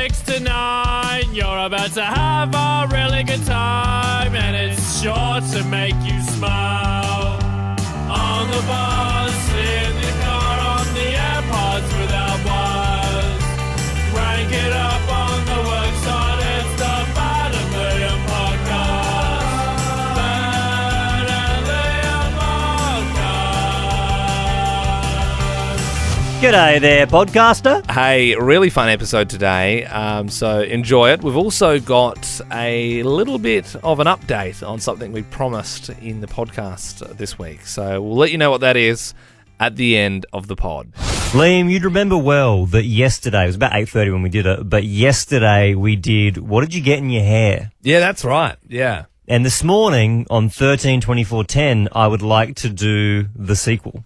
6 to 9. You're about to have a really good time, and it's sure to make you smile. On the bus, in the car, on the AirPods without wires. Rank it up on the website, it's the Bad and Liam podcast. Bad and Liam podcast. G'day there, podcaster. Hey, really fun episode today, so enjoy it. We've also got a little bit of an update on something we promised in the podcast this week. So we'll let you know what that is at the end of the pod. Liam, you'd remember well that yesterday, it was about 8:30 when we did it, but yesterday we did, what did you get in your hair? Yeah, that's right. Yeah. And this morning on 13/24/10, I would like to do the sequel.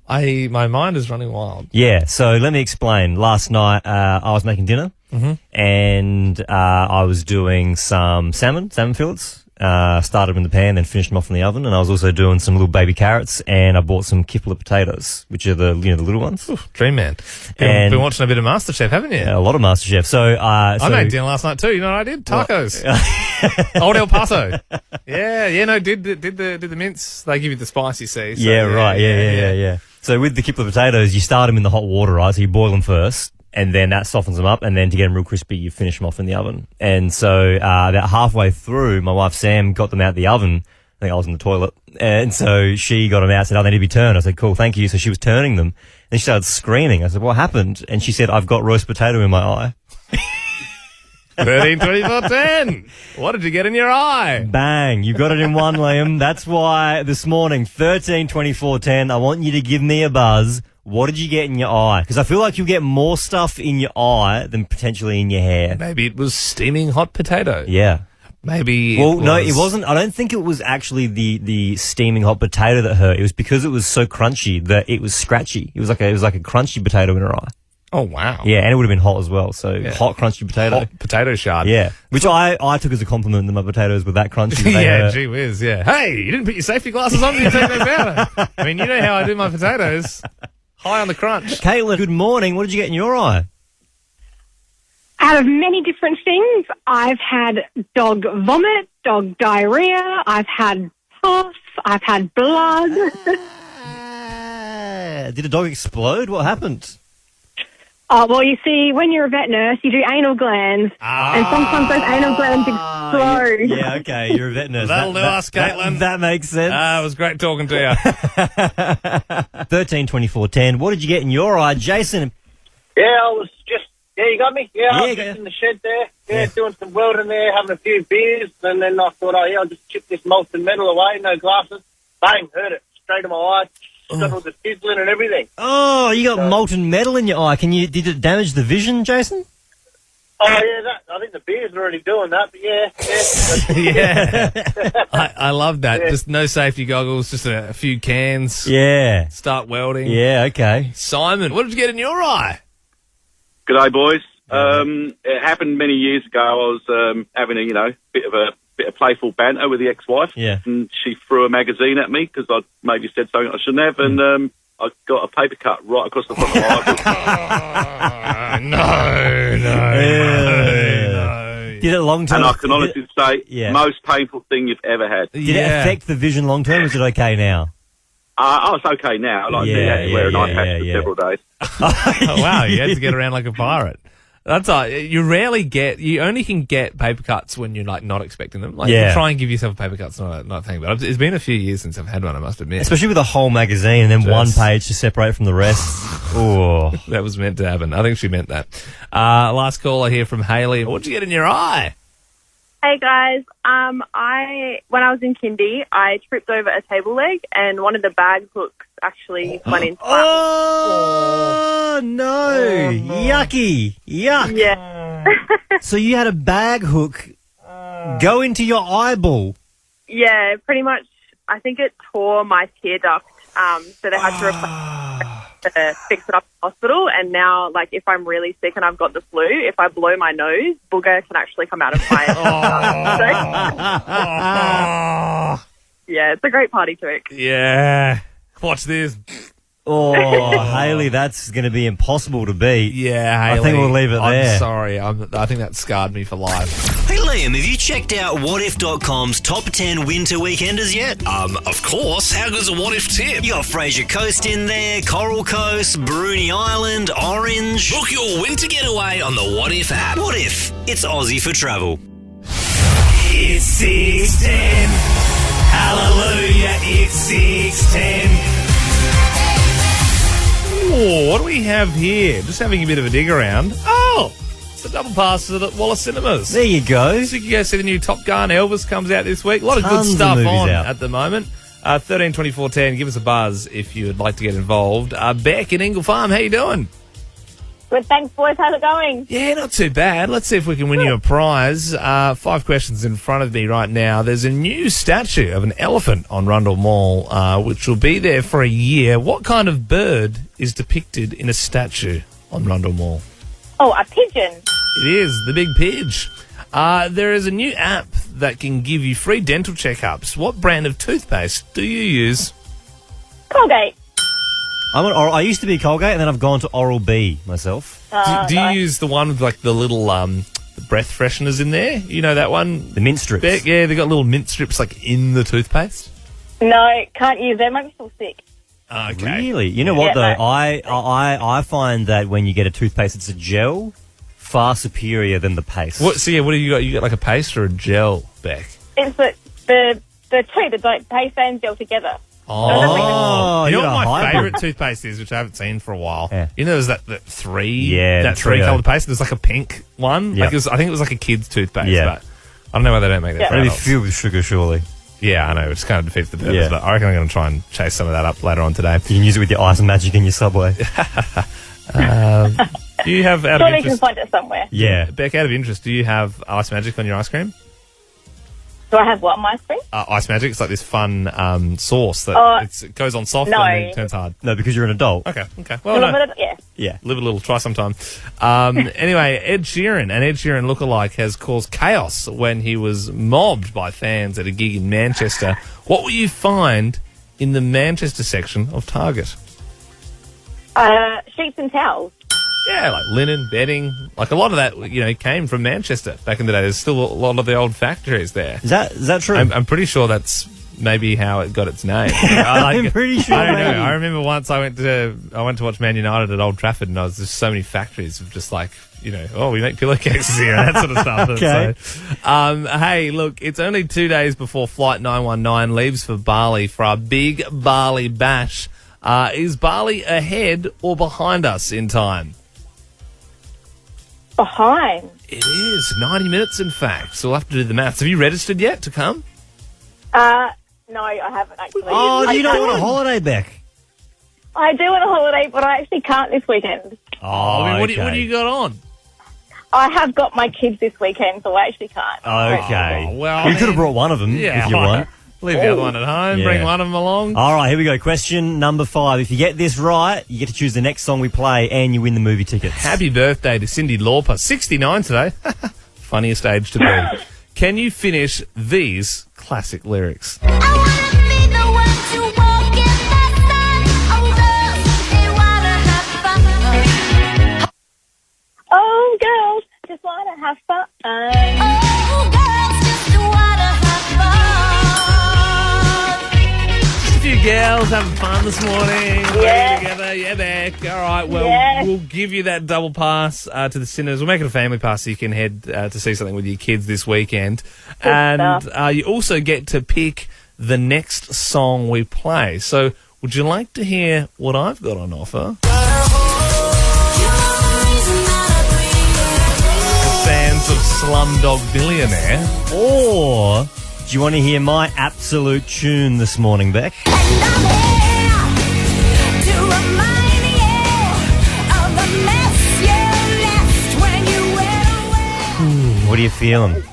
My mind is running wild. Yeah, so let me explain. Last night I was making dinner and I was doing some salmon fillets. Started them in the pan, then finished them off in the oven, and I was also doing some little baby carrots, and I bought some kiplet potatoes, which are the the little ones. Ooh, dream man. And been watching a bit of MasterChef, haven't you? a lot of MasterChef. So I made dinner last night too. You know what I did? Tacos. Old El Paso. No, did the mince. They give you the spice, you see. So, Yeah. So with the kiplet potatoes, you start them in the hot water, right? So you boil them first, and then that softens them up, and then to get them real crispy, you finish them off in the oven. And so about halfway through, my wife Sam got them out of the oven. I think I was in the toilet. And so she got them out and said, "Oh, they need to be turned." I said, "Cool, thank you." So she was turning them, and she started screaming. I said, "What happened?" And she said, "I've got roast potato in my eye." 13/24/10. What did you get in your eye? Bang. You got it in one, Liam. That's why this morning, 13/24/10, I want you to give me a buzz. What did you get in your eye? Because I feel like you'll get more stuff in your eye than potentially in your hair. Maybe it was steaming hot potato. Yeah. Maybe. No, it wasn't. I don't think it was actually the steaming hot potato that hurt. It was because it was so crunchy that it was scratchy. It was like a crunchy potato in her eye. Oh, wow. Yeah, and it would have been hot as well. So hot, crunchy potato. Hot potato shard. Yeah, which I took as a compliment that my potatoes were that crunchy. Yeah, gee whiz, yeah. Hey, you didn't put your safety glasses on when you take those out. I mean, you know how I do my potatoes. High on the crunch. Caitlin, good morning. What did you get in your eye? Out of many different things, I've had dog vomit, dog diarrhea, I've had pus, I've had blood. Did a dog explode? What happened? Oh, well, you see, when you're a vet nurse, you do anal glands, and sometimes those anal glands explode. Yeah, okay, you're a vet nurse. That'll do us, Caitlin. That makes sense. It was great talking to you. 13/24/10. What did you get in your eye, Jason? Yeah, I was just, you got me? Yeah, I was Yeah, just in the shed there, doing some welding there, having a few beers, and then I thought, I'll just chip this molten metal away, no glasses. Bang, heard it, straight in my eye, got all the sizzling and everything. Oh, you got molten metal in your eye. Did it damage the vision, Jason? Oh, yeah, I think the beer's already doing that, but yeah. I love that. Yeah. Just no safety goggles, just a few cans. Yeah. Start welding. Yeah, okay. Simon, what did you get in your eye? G'day, boys. It happened many years ago. I was having a bit of playful banter with the ex-wife, and she threw a magazine at me because I maybe said something I shouldn't have, and I got a paper cut right across the front of my eye. No. Did it long term? And I can honestly say, most painful thing you've ever had. Did it affect the vision long term? Or is it okay now? It's okay now. Like, I had to wear an eye patch for several days. Oh, wow, you had to get around like a pirate. That's all. You only can get paper cuts when you're like not expecting them. Like try and give yourself a paper cut's not a thing. But it's been a few years since I've had one, I must admit. Especially with a whole magazine and then one page to separate from the rest. Oh, that was meant to happen. I think she meant that. Last caller here from Hayley. What'd you get in your eye? Hey guys, when I was in kindy, I tripped over a table leg and one of the bag hooks actually went into my Oh no! Yucky! Yuck! Yeah. So you had a bag hook go into your eyeball? Yeah, pretty much. I think it tore my tear duct. So they had to fix it up in the hospital. And now, like, if I'm really sick and I've got the flu, if I blow my nose, booger can actually come out of my Yeah, it's a great party trick. Yeah. Watch this. Oh, Hayley, that's going to be impossible to beat. Yeah, Hayley. I think we'll leave it there. I'm sorry. I think that scarred me for life. Hey Liam, have you checked out whatif.com's top 10 winter weekenders yet? Of course. How good's a what if tip? You got Fraser Coast in there, Coral Coast, Bruny Island, Orange. Book your winter getaway on the What If app. What if? It's Aussie for travel. It's 6:10. Hallelujah, it's 6:10. Oh, what do we have here? Just having a bit of a dig around. Oh, it's a double pass to the Wallace Cinemas. There you go. So you can go see the new Top Gun. Elvis comes out this week. A lot of Tons good of stuff movies on out. at the moment. 13 24 10. Give us a buzz if you would like to get involved. Beck in Ingle Farm, how you doing? Good, thanks, boys. How's it going? Yeah, not too bad. Let's see if we can win you a prize. 5 questions in front of me right now. There's a new statue of an elephant on Rundle Mall, which will be there for a year. What kind of bird is depicted in a statue on Rundle Mall? Oh, a pigeon. It is the Big Pidge. There is a new app that can give you free dental checkups. What brand of toothpaste do you use? Colgate. I used to be Colgate, and then I've gone to Oral-B myself. Do you use the one with like the little breath fresheners in there? You know that one? The mint strips. Beck, yeah, they got little mint strips like in the toothpaste. No, can't use them. I'm still sick. Okay. Really? You know what, Yeah, though? no. I find that when you get a toothpaste, it's a gel, far superior than the paste. What do you got? You got like a paste or a gel, Beck? It's the two, the paste and gel together. Oh, you know you're what a my hybrid. favourite toothpaste is, which I haven't seen for a while? Yeah. You know, there's that three, the that trio. three-coloured paste. There's like a pink one. Yeah. Like I think it was like a kid's toothpaste. Yeah. But I don't know why they don't make that Yeah. for Maybe adults. filled with sugar, surely. Yeah, I know. It just kind of defeats the purpose. Yeah. But I reckon I'm going to try and chase some of that up later on today. You can use it with your ice and magic in your Subway. Do you have, out of Surely you can interest, find it somewhere. Yeah. Beck, out of interest, do you have Ice Magic on your ice cream? Do I have what on my screen? Ice Magic, it's like this fun sauce that it goes on soft no. and then it turns hard. No, because you're an adult. Okay. A Well, little no. bit of, yeah. Yeah. Live a little, try sometime. Anyway, Ed Sheeran, an Ed Sheeran lookalike, has caused chaos when he was mobbed by fans at a gig in Manchester. What will you find in the Manchester section of Target? Sheets and towels. Yeah, like linen, bedding. Like a lot of that, came from Manchester back in the day. There's still a lot of the old factories there. Is that true? I'm pretty sure that's maybe how it got its name. I'm pretty sure. I don't maybe. know. I remember once I went to watch Man United at Old Trafford, and there's so many factories of just like, we make pillowcases here and that sort of stuff. Okay. So, hey, look, it's only 2 days before Flight 919 leaves for Bali for our big Bali bash. Is Bali ahead or behind us in time? Behind. It is 90 minutes, in fact. So we'll have to do the maths. Have you registered yet to come? No, I haven't actually. Oh, do you not I want a holiday, Beck? I do want a holiday, but I actually can't this weekend. Oh, What do you got on? I have got my kids this weekend, so I actually can't. Okay. Oh, well, you could have brought one of them if you want. Leave the other one at home. Yeah. Bring one of them along. All right, here we go. Question number 5. If you get this right, you get to choose the next song we play and you win the movie tickets. Happy birthday to Cyndi Lauper. 69 today. Funniest age to be. Can you finish these classic lyrics? Oh, girls, just want to have fun. Just a few girls having fun this morning. Yeah. Together. Yeah, Beck. All right, well, Yeah. we'll give you that double pass to the Sinners. We'll make it a family pass so you can head to see something with your kids this weekend. And you also get to pick the next song we play. So would you like to hear what I've got on offer? Fans of Slumdog Billionaire. Or do you want to hear my absolute tune this morning, Beck? What are you feeling?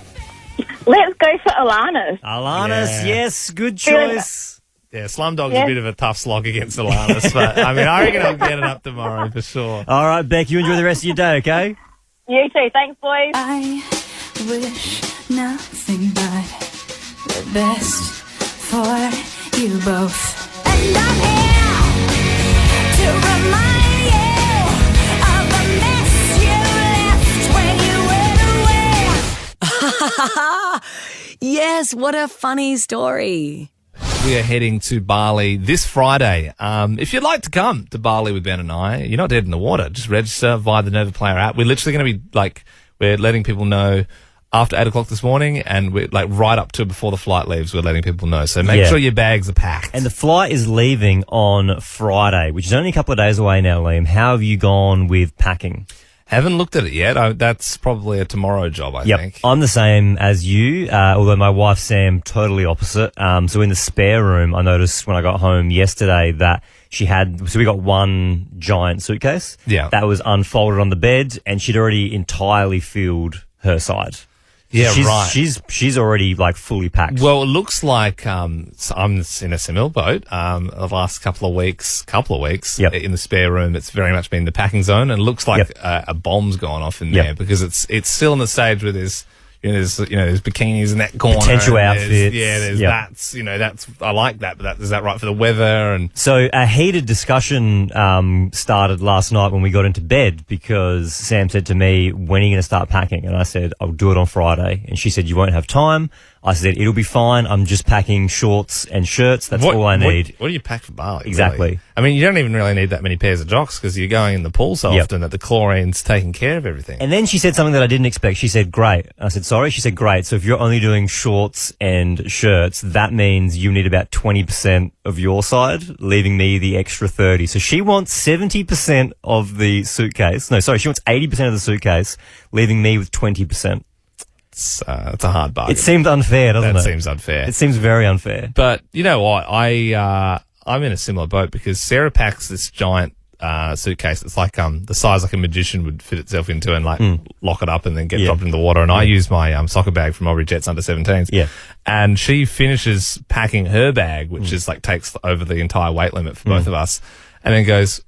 Let's go for Alanis. Alanis, Yeah. yes, good choice. Yeah, Slumdog's a bit of a tough slog against Alanis, but I reckon I'll get it up tomorrow for sure. All right, Beck, you enjoy the rest of your day, okay? You too. Thanks, boys. I wish nothing but the best for you both. And I'm here to remind you of the mess you left when you went away. Yes, what a funny story. We are heading to Bali this Friday. If you'd like to come to Bali with Ben and I, you're not dead in the water. Just register via the Nova Player app. We're literally going to be we're letting people know after 8 o'clock this morning, and we're right up to before the flight leaves, we're letting people know. So make sure your bags are packed. And the flight is leaving on Friday, which is only a couple of days away now, Liam. How have you gone with packing? Haven't looked at it yet. That's probably a tomorrow job, I think. I'm the same as you, although my wife, Sam, totally opposite. So in the spare room, I noticed when I got home yesterday that we got one giant suitcase. Yeah. That was unfolded on the bed, and she'd already entirely filled her side. Yeah, right. She's already fully packed. Well, it looks like I'm in a similar boat. The last couple of weeks in the spare room, it's very much been the packing zone, and it looks like a bomb's gone off in there because it's still in the stage where there's bikinis in that corner, potential outfits. That's I like that, but is that right for the weather? And so a heated discussion started last night when we got into bed, because Sam said to me, "When are you going to start packing?" And I said, "I'll do it on Friday." And she said, "You won't have time." I said, "It'll be fine. I'm just packing shorts and shirts. That's all I need." What do you pack for Bali? Exactly. Really? I mean, you don't even really need that many pairs of jocks, because you're going in the pool so often that the chlorine's taking care of everything. And then she said something that I didn't expect. She said, "Great." I said, "Sorry?" She said, "Great. So if you're only doing shorts and shirts, that means you need about 20% of your side, leaving me the extra 30. So she wants 70% of the suitcase. No, sorry, she wants 80% of the suitcase, leaving me with 20%. It's a hard bargain. It seemed unfair, doesn't it? That seems unfair. It seems very unfair. But you know what? I'm in a similar boat, because Sarah packs this giant suitcase. It's like the size like a magician would fit itself into, and lock it up and then get dropped into the water. And I use my soccer bag from Aubrey Jets under 17s. Yeah. And she finishes packing her bag, which is takes over the entire weight limit for both of us, and then goes,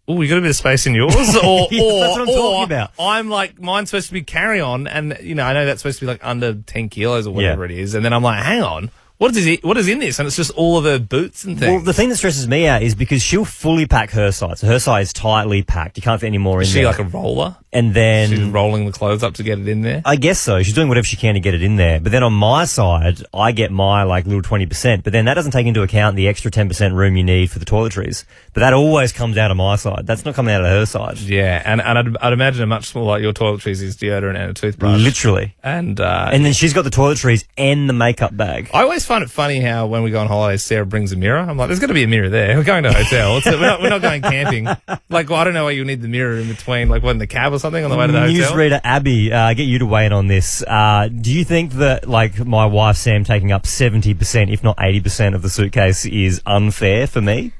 "Oh, you got a bit of space in yours?" That's what I'm talking about. I'm mine's supposed to be carry-on, and I know that's supposed to be under 10 kilos or whatever it is, and then I'm like, hang on. What is in this? And it's just all of her boots and things. Well, the thing that stresses me out is because she'll fully pack her side. So her side is tightly packed. You can't fit any more in there. Is she like a roller? And then she's rolling the clothes up to get it in there? I guess so. She's doing whatever she can to get it in there. But then on my side, I get my little 20%. But then that doesn't take into account the extra 10% room you need for the toiletries. But that always comes out of my side. That's not coming out of her side. Yeah, and I'd imagine a much smaller, your toiletries is deodorant and a toothbrush. Literally. And then she's got the toiletries and the makeup bag. I always find it funny how when we go on holidays, Sarah brings a mirror. I'm like, there's got to be a mirror there. We're going to a hotel. We're not going camping. I don't know why you need the mirror in between, in the cab or something on the way to the hotel. Newsreader Abby, get you to weigh in on this. Do you think that, my wife Sam taking up 70%, if not 80% of the suitcase is unfair for me?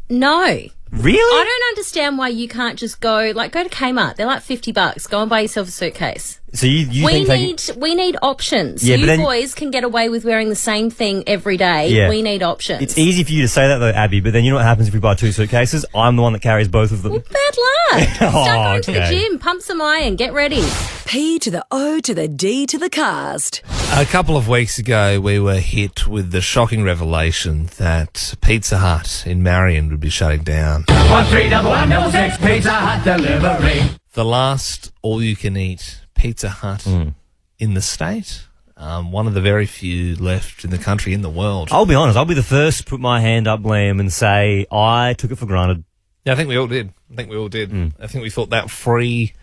No. Really? I don't understand why you can't just go to Kmart. They're $50. Go and buy yourself a suitcase. So we need options. Yeah, you boys can get away with wearing the same thing every day. Yeah. We need options. It's easy for you to say that though, Abby, but then you know what happens if we buy two suitcases? I'm the one that carries both of them. Well, bad luck. Start going to the gym, pump some iron, get ready. P to the O to the D to the cast. A couple of weeks ago, we were hit with the shocking revelation that Pizza Hut in Marion would be shutting down. 131106 Pizza Hut delivery. The last all-you-can-eat Pizza Hut in the state. One of the very few left in the country, in the world. I'll be honest, I'll be the first to put my hand up, Liam, and say I took it for granted. Yeah, I think we all did. I think we thought that free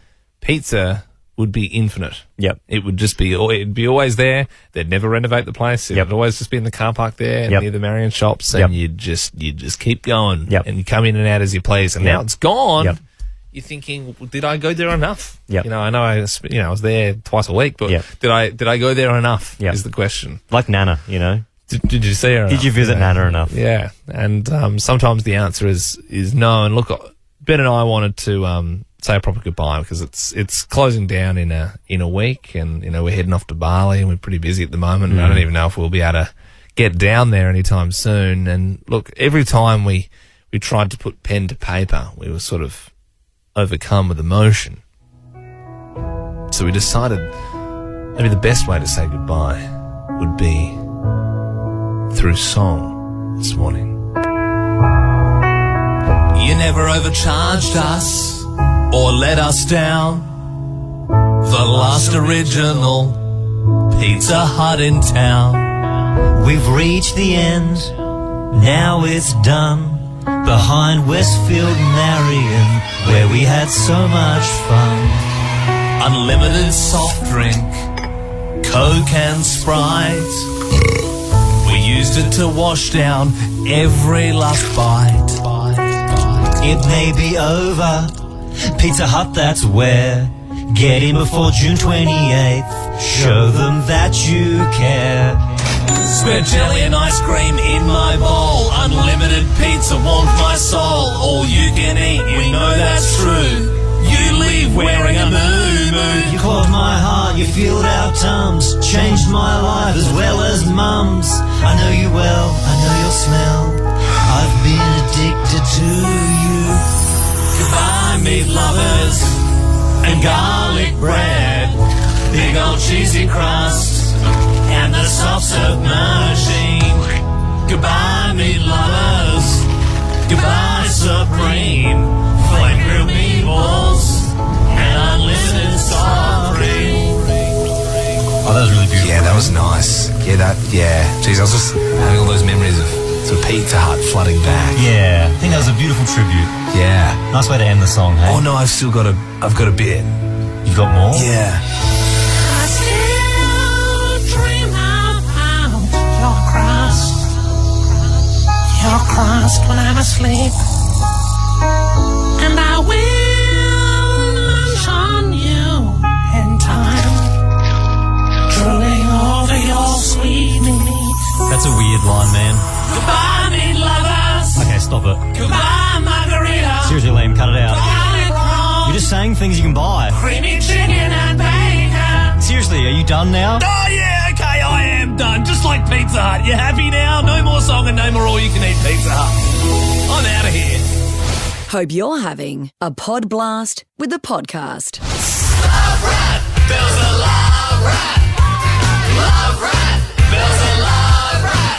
pizza would be infinite. Yep. It would just be, it'd be always there. They'd never renovate the place. It would always just be in the car park there near the Marion shops, and you'd just keep going. Yep. And you come in and out as you please. And now it's gone. Yep. You're thinking, did I go there enough? Yep. I know I was there twice a week, but did I go there enough? Yep. Is the question. Like Nana, Did you see her? Did you visit Nana enough? Yeah. And sometimes the answer is no. And look, Ben and I wanted to say a proper goodbye, because it's closing down in a week, and we're heading off to Bali, and we're pretty busy at the moment. And I don't even know if we'll be able to get down there anytime soon. And look, every time we tried to put pen to paper, we were sort of overcome with emotion. So we decided maybe the best way to say goodbye would be through song this morning. You never overcharged us or let us down. The last original Pizza Hut in town. We've reached the end, now it's done. Behind Westfield Marion, where we had so much fun. Unlimited soft drink, Coke and Sprite. We used it to wash down every last bite. It may be over, Pizza Hut, that's where. Get in before June 28th, show them that you care. Spread jelly and ice cream in my bowl. Unlimited pizza warmed my soul. All you can eat, you know that's true. You leave wearing a moo-moo. You caught my heart, you filled our tums. Changed my life as well as mum's. I know you well, I know your smell. I've been addicted to you. Goodbye, meat lovers and garlic bread. Big old cheesy crust and the soft serve machine. Goodbye, meat lovers. Goodbye, Supreme. Flame grilled meatballs and unlimited soft cream. Oh, that was really beautiful. Yeah, that was nice. Yeah. Jeez, I was just having all those memories of sort of Pizza Hut flooding back. Yeah, I think that was a beautiful tribute. Yeah. Nice way to end the song, hey? Oh no, I've got a bit. You've got more? Yeah. I still dream about your crust when I'm asleep. And I will mention you in time, drooling over your sweet meat. That's a weird line, man. Goodbye, meat lovers. Okay, stop it. Goodbye, margarita. Seriously, Liam, cut it out. Garlic rolls. You're just saying things you can buy. Creamy chicken and bacon. Seriously, are you done now? Oh, yeah, okay, I am done. Just like Pizza Hut. You happy now? No more song and no more all-you-can-eat Pizza Hut. I'm out of here. Hope you're having a pod blast with the podcast. Love rat, Bill's a love rat. Love rat, Bill's a love rat.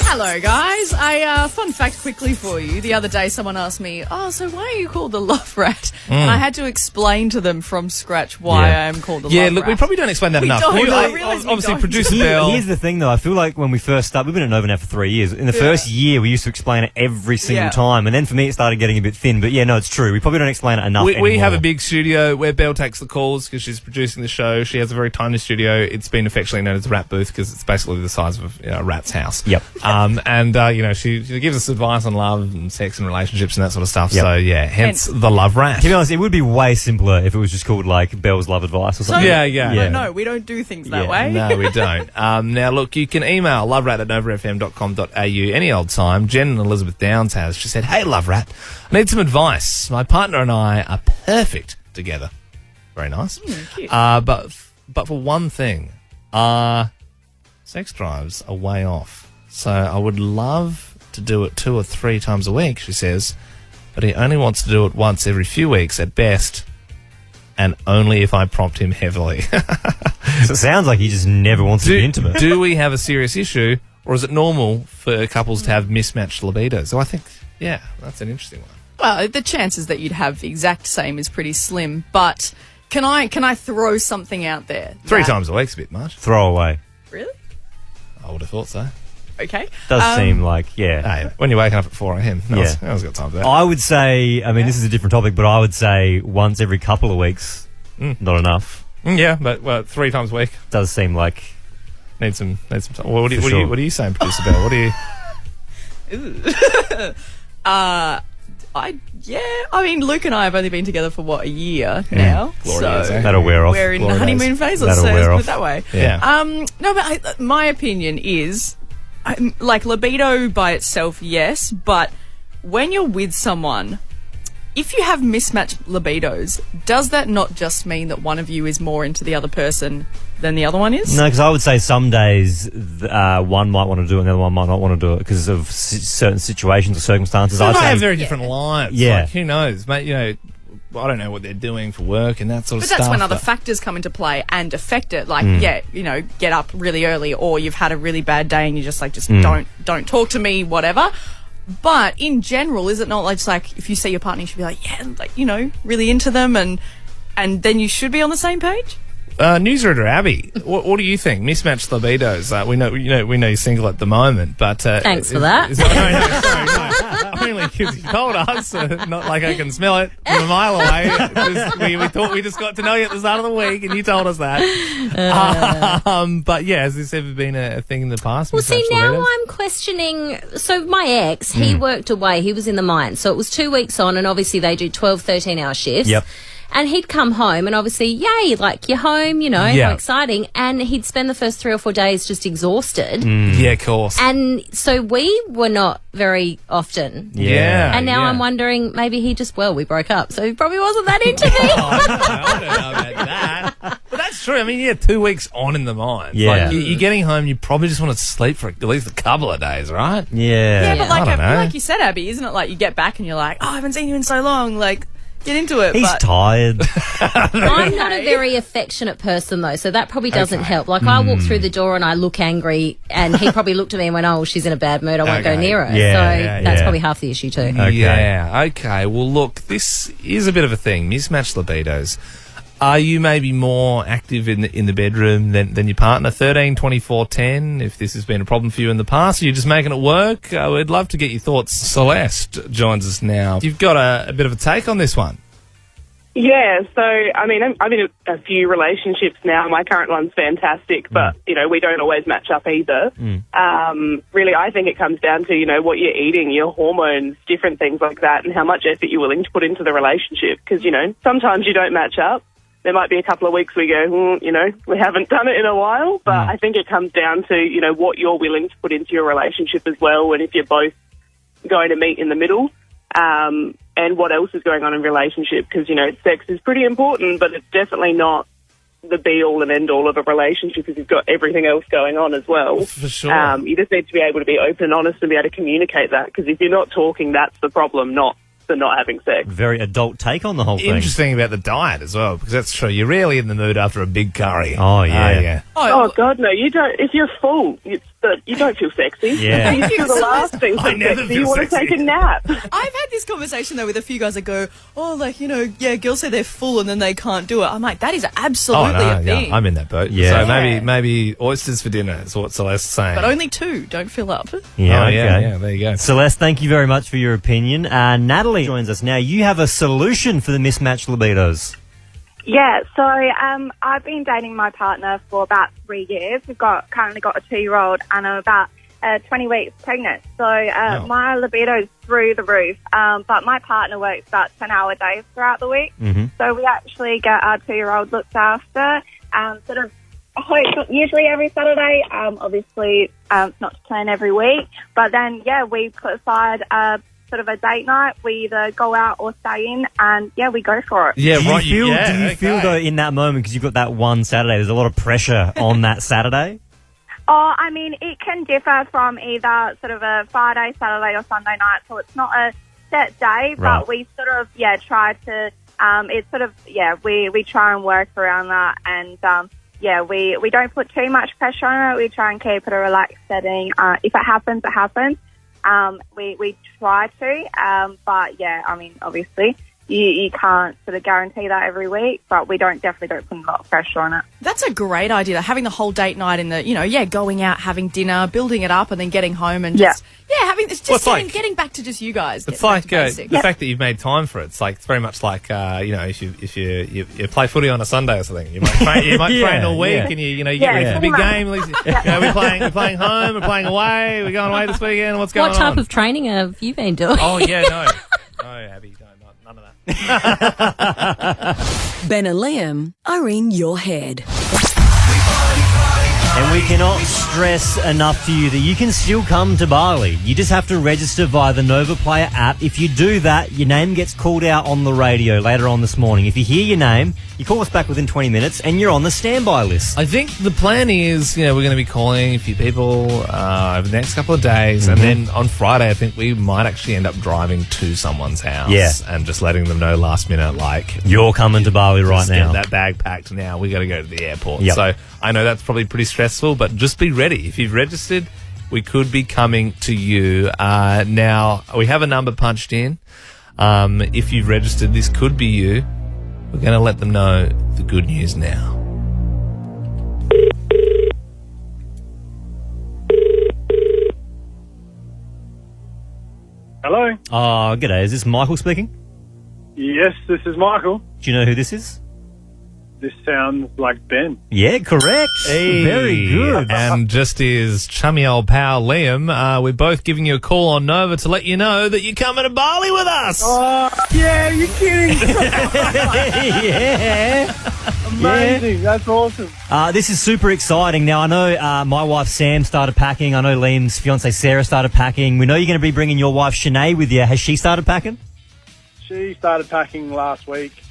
Hello, guys. A fun fact quickly for you. The other day, someone asked me, so why are you called the love rat? And I had to explain to them from scratch why I am called the love rat. Yeah, look, we probably don't explain that enough. Obviously, producer Bell. Here's the thing, though. I feel like when we first started, we've been at Nova now for 3 years. In the first year, we used to explain it every single time. And then for me, it started getting a bit thin. But yeah, no, it's true. We probably don't explain it enough We have a big studio where Belle takes the calls because she's producing the show. She has a very tiny studio. It's been affectionately known as the rat booth because it's basically the size of a rat's house. Yep. She gives us advice on love and sex and relationships and that sort of stuff. Yep. So, yeah, hence the love rat. To be honest, it would be way simpler if it was just called, like, Belle's Love Advice or something. But no, we don't do things that way. No, we don't. Now, look, you can email loverat@novafm.com.au any old time. Jen and Elizabeth Downs has. She said, hey, Love Rat, I need some advice. My partner and I are perfect together. Very nice. Cute. But for one thing, our sex drives are way off. So I would love to do it 2 or 3 times a week, she says, but he only wants to do it once every few weeks at best, and only if I prompt him heavily. So it sounds like he just never wants to be intimate. Do we have a serious issue, or is it normal for couples to have mismatched libidos? So I think, that's an interesting one. Well, the chances that you'd have the exact same is pretty slim, but can I throw something out there? 3 times a week's a bit much. Throw away. Really? I would have thought so. Okay. Does seem like, Hey, when you're waking up at 4 a.m, no one's got time for that. I would say, this is a different topic, but I would say once every couple of weeks, not enough. Yeah, but 3 times a week does seem like need some time. Well, what are you saying, Producer Bell? What are you? Luke and I have only been together for a year now. Glorious, so that'll wear off. We're in honeymoon phase, let's put it that way. Yeah. No, but my opinion is, like, libido by itself, yes, but when you're with someone, if you have mismatched libidos, does that not just mean that one of you is more into the other person than the other one is? No, because I would say some days one might want to do it and the other one might not want to do it because of certain situations or circumstances. They might have very different lives. Yeah. Like, who knows? Mate, I don't know what they're doing for work and that sort of stuff. But that's when other factors come into play and affect it. Like, get up really early, or you've had a really bad day and you just don't talk to me, whatever. But in general, is it not like just like if you see your partner, you should be like, yeah, like, you know, really into them, and then you should be on the same page? Newsreader Abby, what do you think? Mismatched libidos. We know you're single at the moment, but Thanks for that. Sorry, only because you told us. Not like I can smell it from a mile away. We thought we just got to know you at the start of the week, and you told us that. But yeah, has this ever been a thing in the past? Well, see, mismatched now libidos? I'm questioning. So my ex, he worked away. He was in the mines. So it was 2 weeks on, and obviously they do 12, 13-hour shifts. Yep. And he'd come home and obviously, yay, like you're home, you know, how exciting. And he'd spend the first 3 or 4 days just exhausted. Yeah, of course. And so we were not very often. Yeah. And now I'm wondering, maybe we broke up. So he probably wasn't that into me. I don't know about that. But that's true. I mean, 2 weeks on in the mines. Yeah. Like, you're getting home, you probably just want to sleep for at least a couple of days, right? Yeah. Yeah, but I don't know. like you said, Abby, isn't it like you get back and you're like, oh, I haven't seen you in so long, like, get into it. He's tired. I'm not a very affectionate person, though, so that probably doesn't help. Like, I walk through the door and I look angry, and he probably looked at me and went, oh, she's in a bad mood, I won't go near her. That's probably half the issue, too. Okay. Yeah, okay. Well, look, this is a bit of a thing. Mismatched libidos. Are you maybe more active in the bedroom than your partner? 13, 24, 10, if this has been a problem for you in the past. Are you just making it work? We'd love to get your thoughts. Celeste joins us now. You've got a bit of a take on this one. Yeah, so, I mean, I'm in a few relationships now. My current one's fantastic, but, you know, we don't always match up either. Really, I think it comes down to, you know, what you're eating, your hormones, different things like that, and how much effort you're willing to put into the relationship. Because, you know, sometimes you don't match up. There might be a couple of weeks we go, you know, we haven't done it in a while, but I think it comes down to, you know, what you're willing to put into your relationship as well, and if you're both going to meet in the middle, and what else is going on in relationship, because, you know, sex is pretty important, but it's definitely not the be-all and end-all of a relationship because you've got everything else going on as well. For sure. You just need to be able to be open and honest and be able to communicate that, because if you're not talking, that's the problem, not for not having sex. Very adult take on the whole thing. Interesting about the diet as well, because that's true. You're rarely in the mood after a big curry. Oh, yeah. Oh, God, no, you don't. If you're full, you don't feel sexy. Yeah. You feel the last thing. I never feel You want to sexy. take a nap. I've had this conversation, though, with a few guys that go, oh, like, you know, yeah, girls say they're full and then they can't do it. I'm like, that is absolutely a thing. Yeah, I'm in that boat. Yeah. So maybe oysters for dinner is what Celeste's saying. But only 2. Don't fill up. Yeah, Oh, okay. yeah, there you go. Celeste, thank you very much for your opinion. Natalie joins us now. You have a solution for the mismatched libidos. Yeah, so I've been dating my partner for about 3 years. We've currently got a 2-year-old, and I'm about 20 weeks pregnant. So my libido's through the roof, but my partner works about 10-hour days throughout the week. So we actually get our 2-year-old looked after, sort of usually every Saturday. Obviously, it's not to plan every week, but then, we put aside sort of a date night. We either go out or stay in, and we go for it. Yeah, do right. Do you feel though in that moment, because you've got that one Saturday, there's a lot of pressure on that Saturday? Oh, I mean, it can differ from either sort of a Friday, Saturday, or Sunday night. So it's not a set day, Right. but we sort of try to. It's sort of we try and work around that, and we don't put too much pressure on it. We try and keep it a relaxed setting. If it happens, it happens. We try to, but I mean, obviously, you can't sort of guarantee that every week, but we definitely don't put a lot of pressure on it. That's a great idea, having the whole date night in the, going out, having dinner, building it up, and then getting home and just, getting back to just you guys. It's like the fact that you've made time for it. It's very much like if you play footy on a Sunday or something, you might train all week, and you get ready for the big game. At least, we're playing home, we're playing away, we're going away this weekend. What's going on? What type of training have you been doing? Oh yeah, no, Abby, none of that. Ben and Liam are in your head. And we cannot stress enough to you that you can still come to Bali. You just have to register via the Nova Player app. If you do that, your name gets called out on the radio later on this morning. If you hear your name, you call us back within 20 minutes and you're on the standby list. I think the plan is, we're going to be calling a few people over the next couple of days, and then on Friday, I think we might actually end up driving to someone's house and just letting them know last minute, like, you're coming to Bali right now. Get that bag packed now. We got to go to the airport. Yep. So I know that's probably pretty stressful, but just be ready. If you've registered, we could be coming to you. Now, we have a number punched in. If you've registered, this could be you. We're going to let them know the good news now. Hello? Oh, g'day. Is this Michael speaking? Yes, this is Michael. Do you know who this is? This sounds like Ben. Yeah, correct. Hey. Very good. And just his chummy old pal Liam, we're both giving you a call on Nova to let you know that you're coming to Bali with us. Oh, yeah, you're kidding. Yeah. Amazing. That's awesome. This is super exciting. Now, I know my wife Sam started packing. I know Liam's fiancée Sarah started packing. We know you're going to be bringing your wife Shanae with you. Has she started packing? She started packing last week.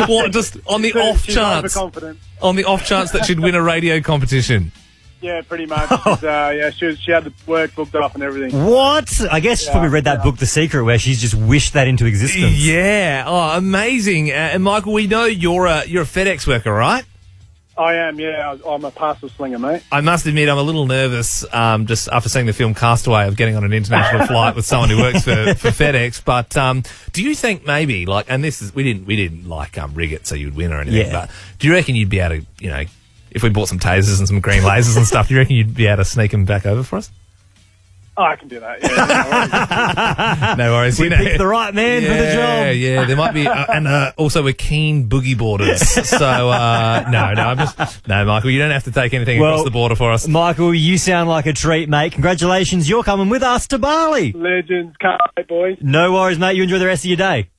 What, just on the off she's chance? overconfident. On the off chance that she'd win a radio competition. Yeah, pretty much. She had the work booked up and everything. What? I guess she's probably read that book, The Secret, where she's just wished that into existence. Yeah. Oh, amazing. And Michael, we know you're a FedEx worker, right? I am, yeah. I'm a parcel slinger, mate. I must admit, I'm a little nervous just after seeing the film Castaway of getting on an international flight with someone who works for FedEx. But do you think maybe, like, and this is, we didn't like rig it so you'd win or anything, but do you reckon you'd be able to, if we bought some tasers and some green lasers and stuff, do you reckon you'd be able to sneak them back over for us? Oh, I can do that, yeah. No worries. We picked the right man for the job. Yeah, there might be, and also we're keen boogie boarders. So, no, Michael, you don't have to take anything across the border for us. Michael, you sound like a treat, mate. Congratulations, you're coming with us to Bali. Legends, can't wait, boys. No worries, mate. You enjoy the rest of your day.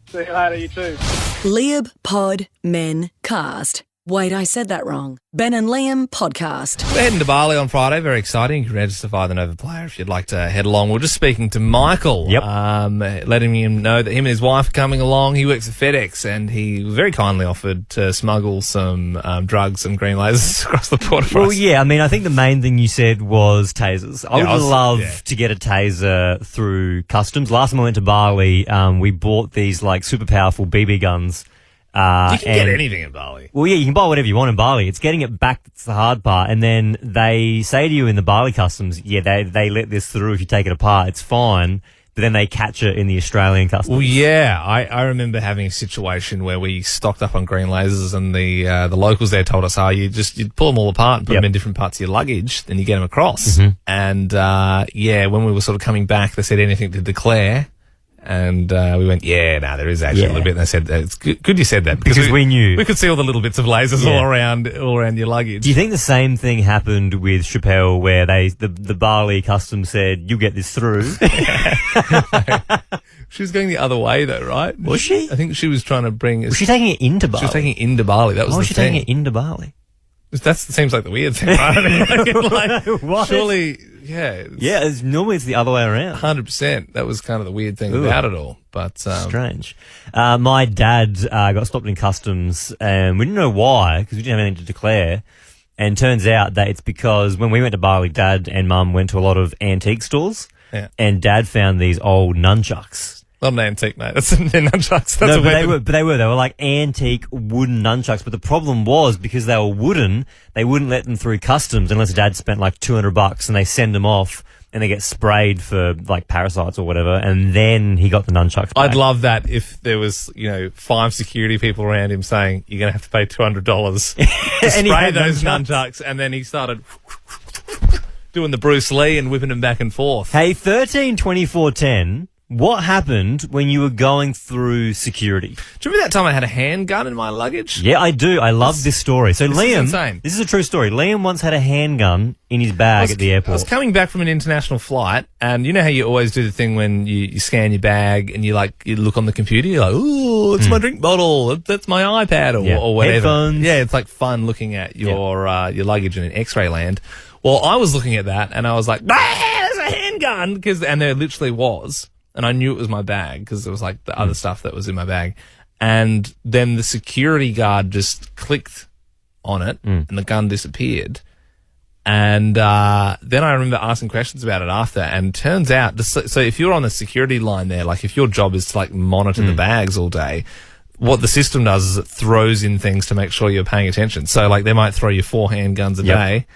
See you later, you too. Lib Pod Men Cast. Wait, I said that wrong. Ben and Liam Podcast. We're heading to Bali on Friday. Very exciting. You can register via the Nova Player if you'd like to head along. We're just speaking to Michael. Yep. Letting him know that him and his wife are coming along. He works at FedEx and he very kindly offered to smuggle some drugs and green lasers across the border for us. Well, yeah, I mean, I think the main thing you said was tasers. I would love to get a taser through customs. Last time I went to Bali, we bought these like super powerful BB guns. You can get anything in Bali. Well, yeah, you can buy whatever you want in Bali. It's getting it back that's the hard part. And then they say to you in the Bali customs, they let this through if you take it apart. It's fine. But then they catch it in the Australian customs. Well, yeah. I remember having a situation where we stocked up on green lasers and the locals there told us, you'd pull them all apart and put them in different parts of your luggage, then you get them across. Mm-hmm. And, when we were sort of coming back, they said anything to declare. And we went, there is actually a little bit. And they said, it's good you said that. Because we knew. We could see all the little bits of lasers all around your luggage. Do you think the same thing happened with Chappelle where the Bali customs said, you get this through? She was going the other way though, right? Was she? I think she was trying to bring... Was she taking it into Bali? She was taking it into Bali. That was Why was the she thing. taking it into Bali? That seems like the weird thing, right? What? Surely, yeah. Normally it's the other way around. 100%. That was kind of the weird thing about it all. But strange. My dad got stopped in customs and we didn't know why because we didn't have anything to declare. And turns out that it's because when we went to Bali, Dad and Mum went to a lot of antique stores and Dad found these old nunchucks. Not an antique, mate. That's nunchucks. That's but they were like antique wooden nunchucks. But the problem was because they were wooden, they wouldn't let them through customs unless Dad spent like $200 and they send them off and they get sprayed for like parasites or whatever. And then he got the nunchucks back. I'd love that if there was, 5 security people around him saying, you're going to have to pay $200 to spray those nunchucks. And then he started doing the Bruce Lee and whipping them back and forth. Hey, 13-24-10. What happened when you were going through security? Do you remember that time I had a handgun in my luggage? Yeah, I do. I love this story. So Liam, is insane. This is a true story. Liam once had a handgun in his bag at the airport. I was coming back from an international flight, and you know how you always do the thing when you scan your bag and you look on the computer, you're like, ooh, it's my drink bottle, that's my iPad or whatever. Headphones. Yeah, it's like fun looking at your luggage in an X-ray land. Well, I was looking at that and I was like, there's a handgun, and there literally was. And I knew it was my bag because there was like the other stuff that was in my bag. And then the security guard just clicked on it and the gun disappeared. And then I remember asking questions about it after. And turns out, so if you're on the security line there, like if your job is to like monitor the bags all day, what the system does is it throws in things to make sure you're paying attention. So like they might throw you 4 handguns a day.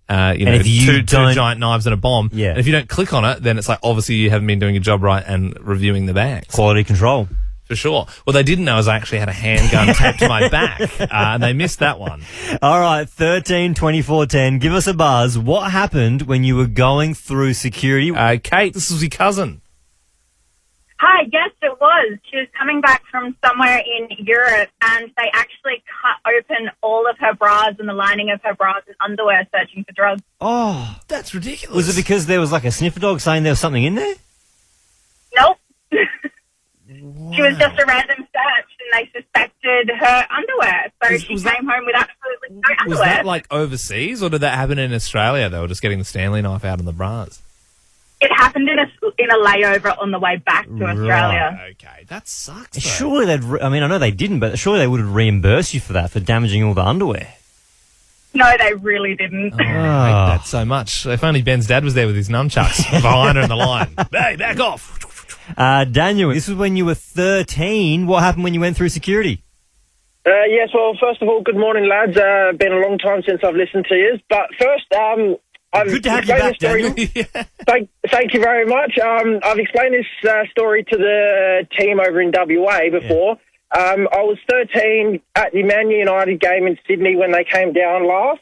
if you two don't- giant knives and a bomb. Yeah. And if you don't click on it, then it's like, obviously you haven't been doing your job right and reviewing the bags. Quality control. For sure. What they didn't know is I actually had a handgun taped to my back, and they missed that one. All right, 13 24 10. Give us a buzz. What happened when you were going through security? Kate, this was your cousin. Hi, yes, it was. She was coming back from somewhere in Europe, and they actually cut open all of her bras and the lining of her bras and underwear searching for drugs. Oh, that's ridiculous. Was it because there was like a sniffer dog saying there was something in there? Nope. She was just a random search, and they suspected her underwear. So she came home with absolutely no underwear. Was that like overseas, or did that happen in Australia? They were just getting the Stanley knife out in the bras. It happened in a layover on the way back to Australia. Okay, that sucks. Surely they'd. I mean, I know they didn't, but surely they would have reimbursed you for that, for damaging all the underwear. No, they really didn't. Oh, I hate that so much. If only Ben's dad was there with his nunchucks behind her in the line. Hey, back off. Daniel, this was when you were 13. What happened when you went through security? Yes, well, first of all, good morning, lads. Been a long time since I've listened to you. But first, I've Good to have you explained back, this story. Daniel. Thank you very much. I've explained this story to the team over in WA before. I was 13 at the Man United game in Sydney when they came down last.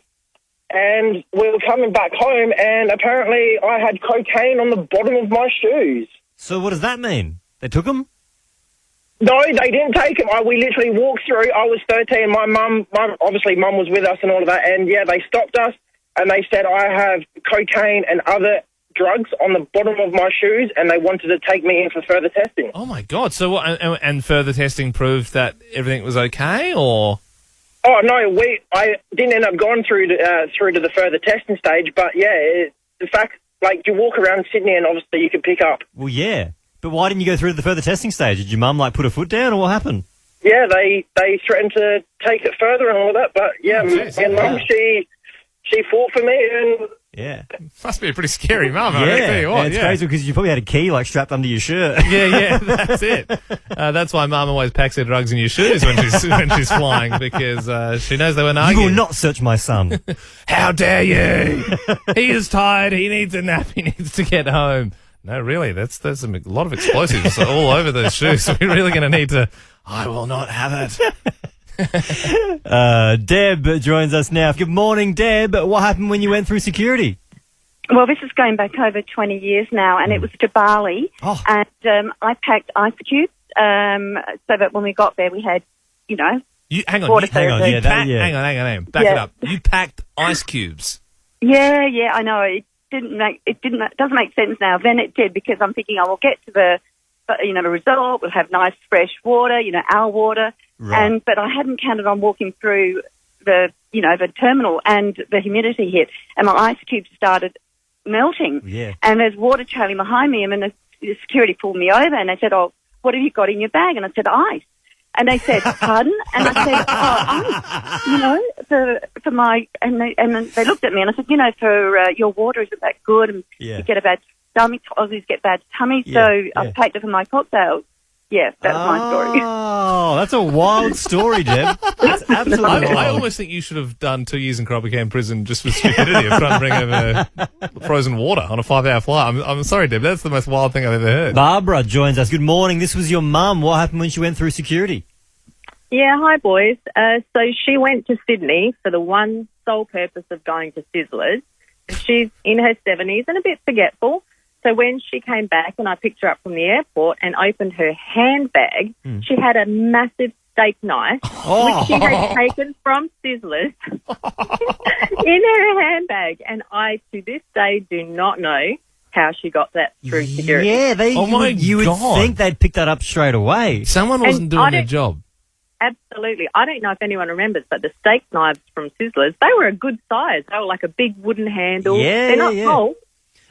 And we were coming back home, and apparently I had cocaine on the bottom of my shoes. So what does that mean? They took them? No, they didn't take him. We literally walked through. I was 13. My mum was with us and all of that. And, yeah, they stopped us and they said I have cocaine and other drugs on the bottom of my shoes, and they wanted to take me in for further testing. Oh, my God. So what? And further testing proved that everything was okay, or? Oh, no, I didn't end up going through to the further testing stage. But, yeah, the fact, like, you walk around Sydney and obviously you can pick up. Well, yeah. But why didn't you go through to the further testing stage? Did your mum, like, put her foot down, or what happened? Yeah, they threatened to take it further and all that. But, yeah, my mum, she fought for me, and... Yeah. Must be a pretty scary mum. I Yeah, tell you what, it's crazy because you probably had a key, like, strapped under your shirt. Yeah, that's it. That's why Mum always packs her drugs in your shoes when she's flying, because she knows they won't argue. You will not search my son. How dare you? He is tired. He needs a nap. He needs to get home. No, really, there's a lot of explosives all over those shoes. So we're really going to need to... I will not have it. Deb joins us now. Good morning, Deb. What happened when you went through security? Well, this is going back over 20 years now, and it was to Bali. Oh. And I packed ice cubes so that when we got there, we had, Hang on. water Hang on. therapy. Hang on. Back it up. You packed ice cubes. Yeah, I know. It doesn't make sense now. Then it did, because I'm thinking, we'll get to the resort. We'll have nice fresh water, our water. Right. But I hadn't counted on walking through the terminal, and the humidity hit, and my ice cubes started melting. Yeah. And there's water trailing behind me, and then the security pulled me over, and they said, "Oh, what have you got in your bag?" And I said, "Ice." And they said, "Pardon?" And I said, "Oh, ice, for my..." And then they looked at me, and I said, "For your water isn't that good, and you get a bad stomach. Aussies get bad tummy, so I packed it for my cocktails." Yeah, that's my story. Oh, that's a wild story, Deb. That's absolutely wild. I almost think you should have done 2 years in Crocodile prison just for stupidity of trying to bring over frozen water on a 5-hour flight. I'm sorry, Deb. That's the most wild thing I've ever heard. Barbara joins us. Good morning. This was your mum. What happened when she went through security? Yeah, hi, boys. So she went to Sydney for the one sole purpose of going to Sizzlers. She's in her 70s and a bit forgetful. So when she came back and I picked her up from the airport and opened her handbag, she had a massive steak knife, which she had taken from Sizzlers, in her handbag. And I, to this day, do not know how she got that through security. Yeah, you would think they'd pick that up straight away. Someone wasn't doing their job. Absolutely. I don't know if anyone remembers, but the steak knives from Sizzlers, they were a good size. They were like a big wooden handle. They're not cold.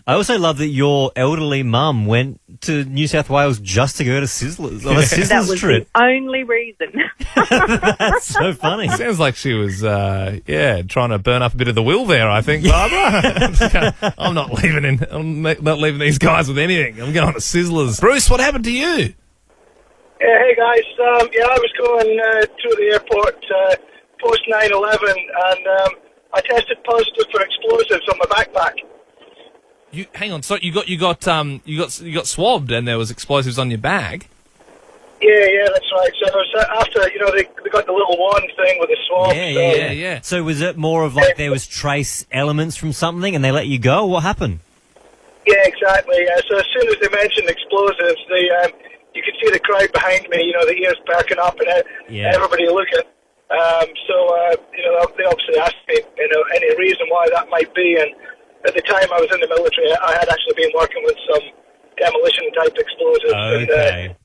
I also love that your elderly mum went to New South Wales just to go to Sizzlers on a Sizzlers That was trip. the only reason. That's so funny. Sounds like she was, trying to burn up a bit of the will there, I think, Barbara. I'm not leaving these guys with anything. I'm going to Sizzlers. Bruce, what happened to you? Yeah, hey guys. I was going to the airport post 9/11, and I tested positive for explosives on my backpack. You hang on. So you got swabbed, and there was explosives on your bag. Yeah, that's right. So it was after, they got the little wand thing with the swab. Yeah. So was it more of like there was trace elements from something, and they let you go? What happened? Yeah, exactly. So as soon as they mentioned explosives, you could see the crowd behind me. The ears perking up and everybody looking. They obviously asked me, any reason why that might be. And at the time I was in the military, I had actually been working with some demolition-type explosives. Okay.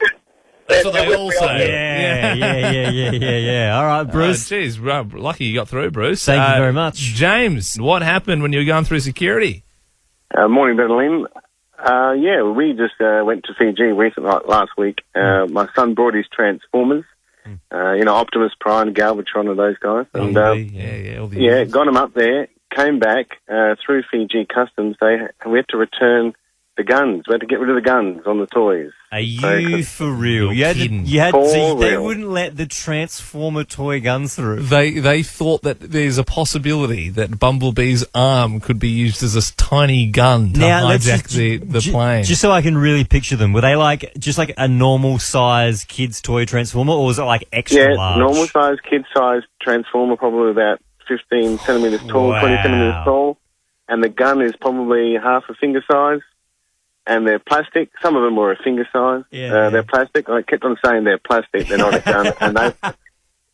That's what they all say. Yeah. All right, Bruce. Geez, lucky you got through, Bruce. Thank you very much. James, what happened when you were going through security? Morning, Ben and Lynn. We just went to Fiji last week. My son brought his Transformers, Optimus Prime, Galvatron, and those guys. And got them up there, came back through Fiji Customs. We had to return the guns. We had to get rid of the guns on the toys. Are you for real? They wouldn't let the Transformer toy guns through. They thought that there's a possibility that Bumblebee's arm could be used as a tiny gun to hijack the plane. Just so I can really picture them, were they just like a normal size kids toy Transformer, or was it like extra large? Yeah, normal size, kid size Transformer, probably about 15 centimetres tall, 20 centimetres tall, and the gun is probably half a finger size. And they're plastic. Some of them were a finger size. They're plastic. I kept on saying they're plastic. They're not a gun. And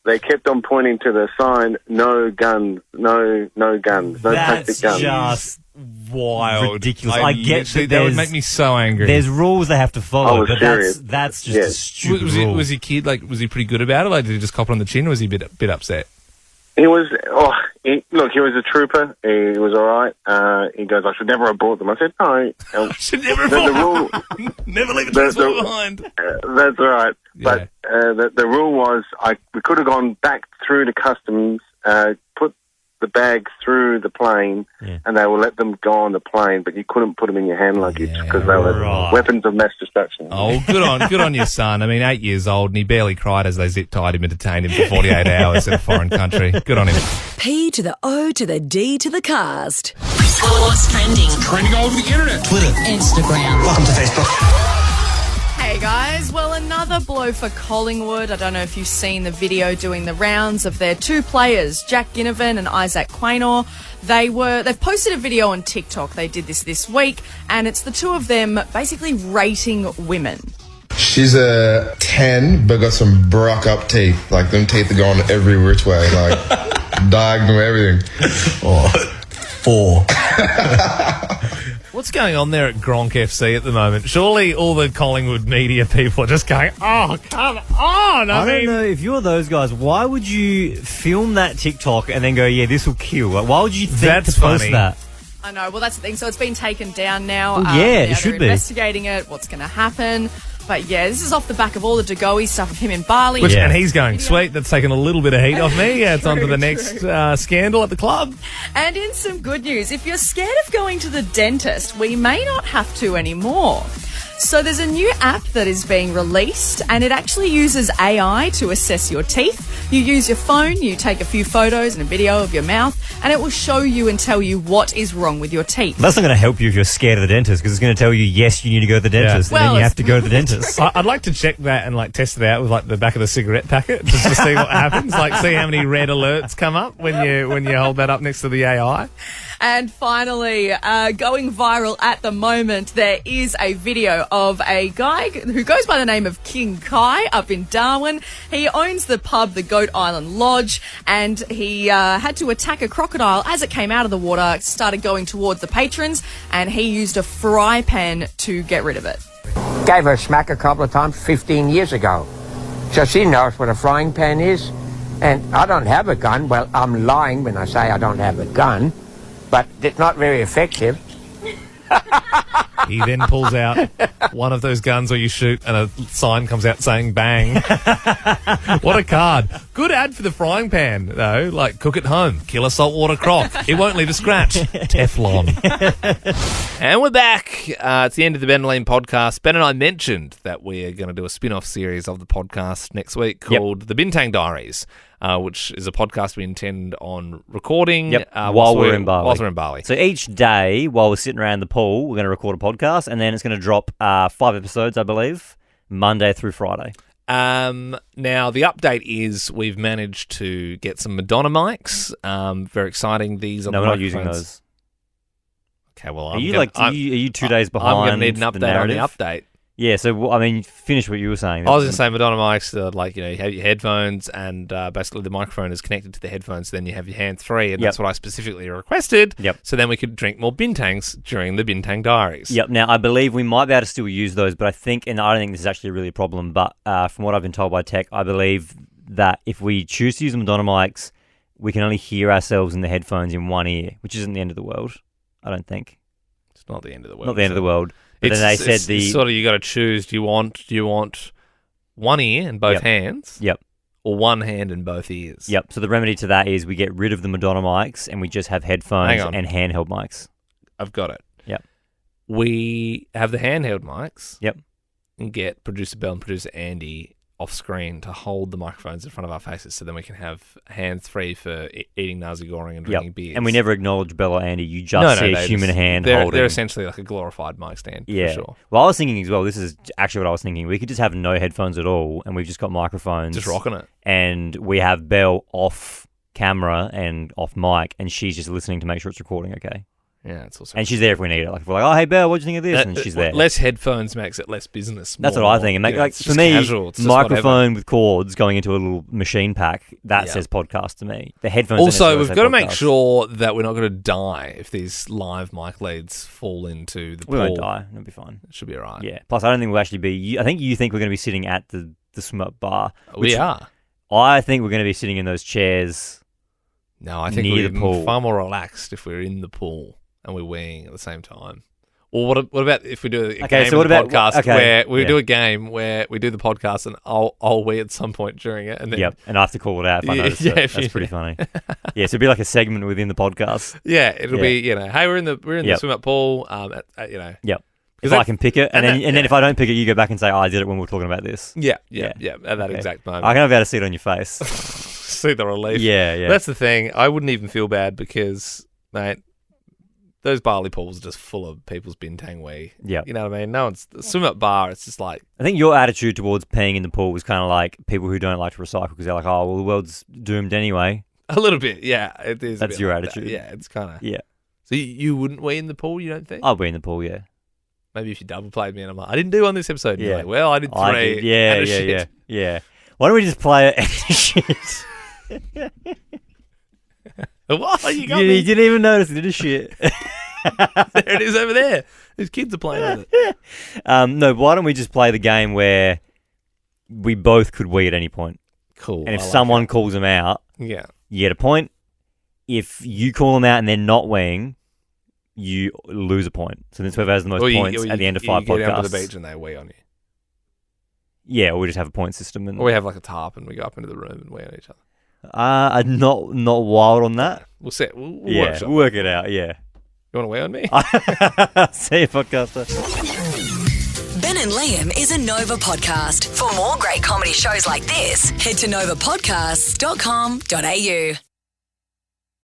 they kept on pointing to the sign, no guns, no guns, no plastic guns. That's just wild. Ridiculous. I get that would make me so angry. There's rules they have to follow, but serious. that's just a stupid rule. Was your kid, was he pretty good about it? Like, did he just cop it on the chin, or was he a bit upset? He was, he was a trooper. He was all right. He goes, I should never have brought them. I said, no. I should never have brought them. Never leave a Transformer behind. That's right. Yeah. But the rule was we could have gone back through the customs, put the bag through the plane, and they will let them go on the plane, but you couldn't put them in your hand luggage because they were weapons of mass destruction. Oh, good on your son. I mean, 8 years old, and he barely cried as they zip-tied him and detained him for 48 hours in a foreign country. Good on him. P to the O to the D to the cast. What's trending? Trending all over the internet. Twitter. Instagram. Welcome to Facebook. Hey guys, well, another blow for Collingwood. I don't know if you've seen the video doing the rounds of their two players, Jack Ginnivan and Isaac Quaynor. They've posted a video on TikTok. They did this week, and it's the two of them basically rating women. She's a 10, but got some brock up teeth. Like, them teeth are going every which way, like diagonal, everything. 4. What's going on there at Gronk FC at the moment? Surely all the Collingwood media people are just going, oh, come on. I don't know. If you're those guys, why would you film that TikTok and then go, yeah, this will kill? Why would you think to post that? I know. Well, that's the thing. So it's been taken down now. Well, it should be. Investigating it, what's going to happen. But yeah, this is off the back of all the Degoe stuff of him in Bali. And he's going, sweet, that's taken a little bit of heat off me. Yeah, it's on to the next scandal at the club. And in some good news, if you're scared of going to the dentist, we may not have to anymore. So there's a new app that is being released, and it actually uses AI to assess your teeth. You use your phone, you take a few photos and a video of your mouth, and it will show you and tell you what is wrong with your teeth. That's not going to help you if you're scared of the dentist, because it's going to tell you, yes, you need to go to the dentist, and then you have to go to the dentist. I'd like to check that and test it out with the back of the cigarette packet just to see what happens. See how many red alerts come up when you hold that up next to the AI. And finally, going viral at the moment, there is a video of a guy who goes by the name of King Kai up in Darwin. He owns the pub, the Goat Island Lodge, and he had to attack a crocodile as it came out of the water, started going towards the patrons, and he used a fry pan to get rid of it. Gave her a smack a couple of times 15 years ago. So she knows what a frying pan is. And I don't have a gun. Well, I'm lying when I say I don't have a gun. But it's not very effective. He then pulls out one of those guns where you shoot and a sign comes out saying bang. What a card. Good ad for the frying pan, though. Cook at home, kill a saltwater croc. It won't leave a scratch. Teflon. And we're back. It's the end of the Ben and Liam podcast. Ben and I mentioned that we're going to do a spin-off series of the podcast next week called The Bintang Diaries. which is a podcast we intend on recording while we're in Bali. Whilst we're in Bali. So each day, while we're sitting around the pool, we're going to record a podcast, and then it's going to drop 5 episodes, I believe, Monday through Friday. Now, the update is we've managed to get some Madonna mics. Very exciting. These are no, the we're not microphones. using those. Okay, well, Are you 2 days behind? I'm going to need an update on the update. Yeah, so, finish what you were saying. I was going to say Madonna mics, you have your headphones and basically the microphone is connected to the headphones, so then you have your hands-free, and that's what I specifically requested. So then we could drink more bintangs during the Bintang Diaries. Now, I believe we might be able to still use those, but I don't think this is actually really a problem, but from what I've been told by tech, I believe that if we choose to use the Madonna mics, we can only hear ourselves in the headphones in one ear, which isn't the end of the world, I don't think. It's not the end of the world. Not the end of the world. But then they said it's sort of, you got to choose. Do you want one ear and both hands? Yep. Or one hand and both ears? Yep. So the remedy to that is we get rid of the Madonna mics and we just have headphones and handheld mics. I've got it. Yep. We have the handheld mics. Yep. And get producer Bell and producer Andy off screen to hold the microphones in front of our faces, so then we can have hands free for eating nasi goreng and drinking beers. And we never acknowledge Bell or Andy. You just see a human hand holding. They're essentially like a glorified mic stand. Yeah. For sure. Well, I was thinking as well. This is actually what I was thinking. We could just have no headphones at all, and we've just got microphones, just rocking it. And we have Bell off camera and off mic, and she's just listening to make sure it's recording. Okay. Yeah, it's also. And she's there if we need her. Like if we're like, oh hey Belle, what do you think of this? And she's there. Less headphones makes it less business. That's what I think. And for me, microphone with cords going into a little machine pack that says podcast to me. The headphones. Also, we've got to make sure that we're not going to die if these live mic leads fall into the pool. We won't die. It'll be fine. It should be alright. Yeah. Plus, I don't think we'll actually be. I think you think we're going to be sitting at the swim up bar. We are. I think we're going to be sitting in those chairs. No, I think we're far more relaxed if we're in the pool. And we're weeing at the same time. Or what about if we do a game of the podcast where we do a game where we do the podcast and I'll wee at some point during it, and then and I have to call it out if I notice it. That's pretty funny. So it'd be like a segment within the podcast. Yeah, it'll be hey, we're in the swim up pool. If I can pick it, and then if I don't pick it, you go back and say, I did it when we were talking about this. Yeah. At that exact moment, I can have about to see it on your face, see the relief. Yeah. That's the thing. I wouldn't even feel bad because, mate. Those Bali pools are just full of people's bintang wee. Yeah. You know what I mean? No one's swim up bar. It's just like. I think your attitude towards peeing in the pool was kind of like people who don't like to recycle because they're like, oh, well, the world's doomed anyway. A little bit, yeah. It is. That's your attitude. That. Yeah, it's kind of. Yeah. So you wouldn't wee in the pool, you don't think? I'll wee in the pool, yeah. Maybe if you double played me and I'm like, I didn't do one this episode. And you're like, well, I did 3. Yeah. Why don't we just play it and shit? What? You didn't even notice it did a shit. There it is over there. These kids are playing with it. No, why don't we just play the game where we both could wee at any point? Cool. And if someone calls them out, you get a point. If you call them out and they're not weeing, you lose a point. So then whoever has the most points at the end of 5 podcasts. You go down to the beach and they wee on you. Yeah, or we just have a point system. Or we have like a tarp and we go up into the room and wee on each other. Not wild on that. We'll see. We'll work it out. Yeah. You want to weigh on me? See you, podcaster. Ben and Liam is a Nova podcast. For more great comedy shows like this, head to novapodcasts.com.au.